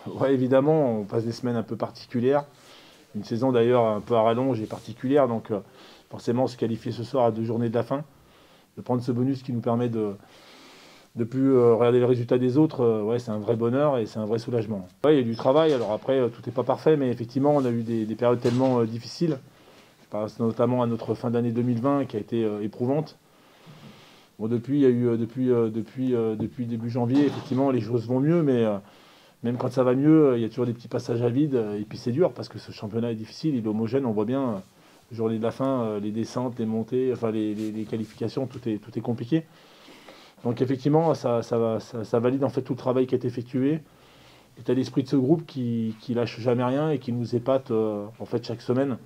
Ouais, évidemment, on passe des semaines un peu particulières. Une saison d'ailleurs un peu à rallonge et particulière, donc forcément se qualifier ce soir à 2 journées de la fin, de prendre ce bonus qui nous permet de plus regarder les résultats des autres, ouais, c'est un vrai bonheur et c'est un vrai soulagement. Ouais, il y a du travail, alors après tout n'est pas parfait, mais effectivement on a eu des périodes tellement difficiles. Je pense notamment à notre fin d'année 2020 qui a été éprouvante. Bon, depuis, il y a eu, depuis début janvier, effectivement, les choses vont mieux, mais même quand ça va mieux, il y a toujours des petits passages à vide. Et puis c'est dur parce que ce championnat est difficile, il est homogène, on voit bien, journée de la fin, les descentes, les montées, enfin les qualifications, tout est compliqué. Donc effectivement, ça valide en fait tout le travail qui a été effectué. L'état d'esprit de ce groupe qui lâche jamais rien et qui nous épate en fait chaque semaine.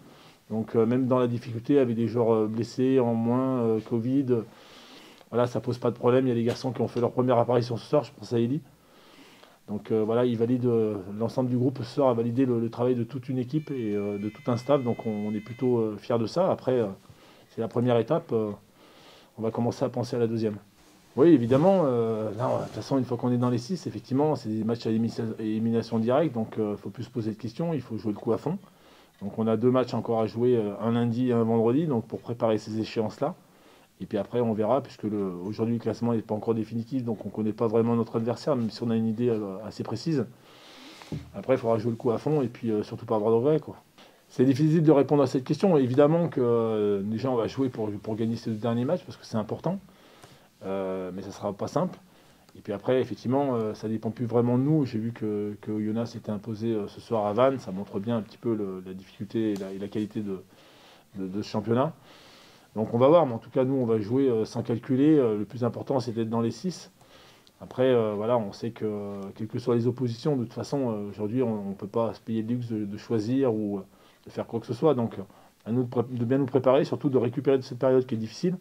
Donc même dans la difficulté, avec des joueurs blessés en moins, Covid, voilà, ça pose pas de problème. Il y a des garçons qui ont fait leur première apparition ce soir, je pense à Eli. Donc voilà, il valide l'ensemble du groupe ce soir a validé le travail de toute une équipe et de tout un staff. Donc on est plutôt fiers de ça. Après, c'est la première étape. On va commencer à penser à la deuxième. Oui, évidemment. Là, de toute façon, une fois qu'on est dans les 6, effectivement, c'est des matchs à élimination directe. Donc il ne faut plus se poser de questions. Il faut jouer le coup à fond. Donc on a 2 matchs encore à jouer, un lundi et un vendredi, donc pour préparer ces échéances-là. Et puis après, on verra, puisque aujourd'hui, le classement n'est pas encore définitif, donc on ne connaît pas vraiment notre adversaire, même si on a une idée assez précise. Après, il faudra jouer le coup à fond et puis surtout pas avoir de regrets, quoi. C'est difficile de répondre à cette question. Évidemment que déjà, on va jouer pour gagner ces 2 derniers matchs, parce que c'est important, mais ça ne sera pas simple. Et puis après, effectivement, ça ne dépend plus vraiment de nous. J'ai vu que Oyonnax s'était imposé ce soir à Vannes. Ça montre bien un petit peu la difficulté et la qualité de ce championnat. Donc on va voir, mais en tout cas, nous, on va jouer sans calculer. Le plus important, c'est d'être dans les 6. Après, voilà, on sait que, quelles que soient les oppositions, de toute façon, aujourd'hui, on ne peut pas se payer le luxe de choisir ou de faire quoi que ce soit. Donc, à nous de bien nous préparer, surtout de récupérer de cette période qui est difficile,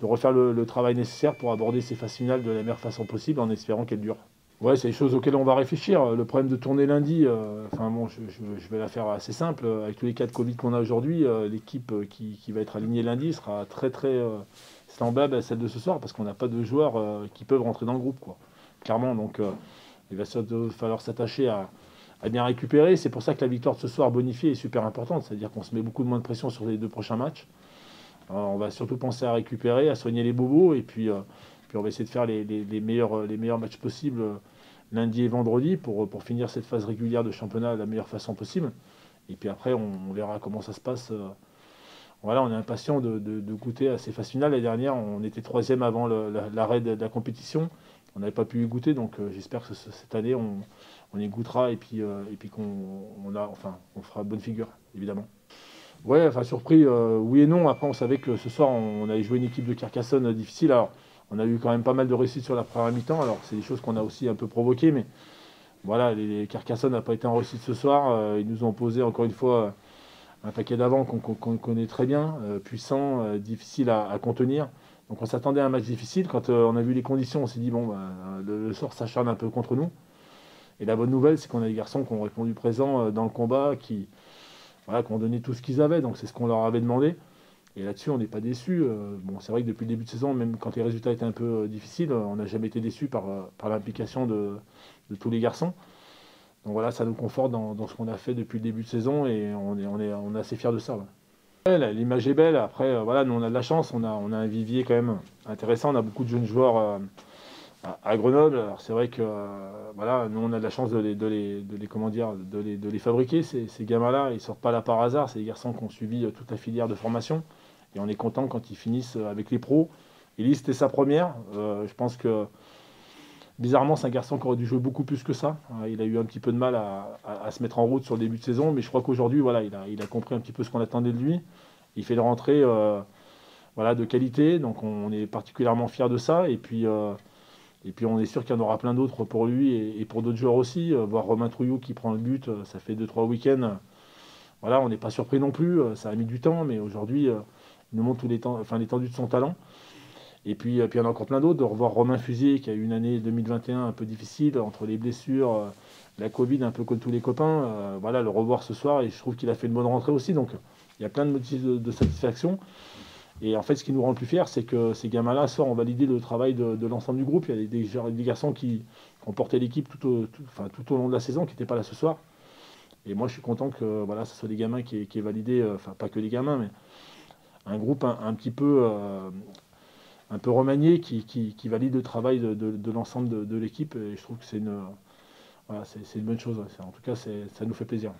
de refaire le travail nécessaire pour aborder ces phases finales de la meilleure façon possible en espérant qu'elles durent. Ouais, c'est des choses auxquelles on va réfléchir. Le problème de tourner lundi, enfin bon, je vais la faire assez simple. Avec tous les cas de Covid qu'on a aujourd'hui, l'équipe qui va être alignée lundi sera très très semblable à celle de ce soir parce qu'on n'a pas de joueurs qui peuvent rentrer dans le groupe, quoi. Clairement, donc il va falloir s'attacher à bien récupérer. C'est pour ça que la victoire de ce soir bonifiée est super importante. C'est-à-dire qu'on se met beaucoup de moins de pression sur les 2 prochains matchs. On va surtout penser à récupérer, à soigner les bobos et puis on va essayer de faire les meilleurs matchs possibles lundi et vendredi pour finir cette phase régulière de championnat de la meilleure façon possible. Et puis après, on verra comment ça se passe. Voilà, on est impatient de goûter à ces phases finales. L'année dernière, on était troisième avant l'arrêt de la compétition. On n'avait pas pu y goûter, donc j'espère que cette année, on y goûtera et puis on fera bonne figure, évidemment. Ouais, enfin surpris, oui et non. Après, on savait que ce soir, on allait jouer une équipe de Carcassonne difficile. Alors, on a eu quand même pas mal de réussites sur la première mi-temps. Alors, c'est des choses qu'on a aussi un peu provoquées, mais voilà, les Carcassonne n'a pas été en réussite ce soir. Ils nous ont posé encore une fois un paquet d'avant qu'on connaît très bien, puissant, difficile à contenir. Donc, on s'attendait à un match difficile. Quand on a vu les conditions, on s'est dit bon, bah, le sort s'acharne un peu contre nous. Et la bonne nouvelle, c'est qu'on a des garçons qui ont répondu présent dans le combat, voilà, qui ont donné tout ce qu'ils avaient. Donc, c'est ce qu'on leur avait demandé. Et là-dessus, on n'est pas déçu. Bon, c'est vrai que depuis le début de saison, même quand les résultats étaient un peu difficiles, on n'a jamais été déçu par l'implication de tous les garçons. Donc voilà, ça nous conforte dans ce qu'on a fait depuis le début de saison et on est assez fiers de ça. Ouais. Ouais, l'image est belle. Après, voilà, nous on a de la chance, on a un vivier quand même intéressant. On a beaucoup de jeunes joueurs à Grenoble. Alors c'est vrai que voilà, nous on a de la chance comment dire, de les fabriquer. Ces gamins-là, ils sortent pas là par hasard. C'est des garçons qui ont suivi toute la filière de formation. Et on est content quand ils finissent avec les pros. Elise, c'était sa première. Je pense que bizarrement, c'est un garçon qui aurait dû jouer beaucoup plus que ça. Il a eu un petit peu de mal à se mettre en route sur le début de saison, mais je crois qu'aujourd'hui, voilà, il a compris un petit peu ce qu'on attendait de lui. Il fait une rentrée voilà, de qualité, donc on est particulièrement fiers de ça. Et puis on est sûr qu'il y en aura plein d'autres pour lui et pour d'autres joueurs aussi. Voir Romain Trouillot qui prend le but, ça fait 2-3 week-ends. Voilà, on n'est pas surpris non plus. Ça a mis du temps, mais aujourd'hui, il nous montre l'étendue de son talent. Et puis il y en a encore plein d'autres. De revoir Romain Fusier qui a eu une année 2021 un peu difficile entre les blessures, la Covid, un peu comme tous les copains. Voilà, le revoir ce soir et je trouve qu'il a fait une bonne rentrée aussi. Donc il y a plein de motifs de satisfaction. Et en fait, ce qui nous rend le plus fiers, c'est que ces gamins-là ont validé le travail de l'ensemble du groupe. Il y a des garçons qui ont porté l'équipe tout au long de la saison, qui n'étaient pas là ce soir. Et moi, je suis content que voilà, ce soit des gamins qui aient validé, enfin pas que des gamins, mais un groupe un petit peu, un peu remanié qui valide le travail de l'ensemble de l'équipe. Et je trouve que c'est une bonne chose. Ouais. En tout cas, ça nous fait plaisir.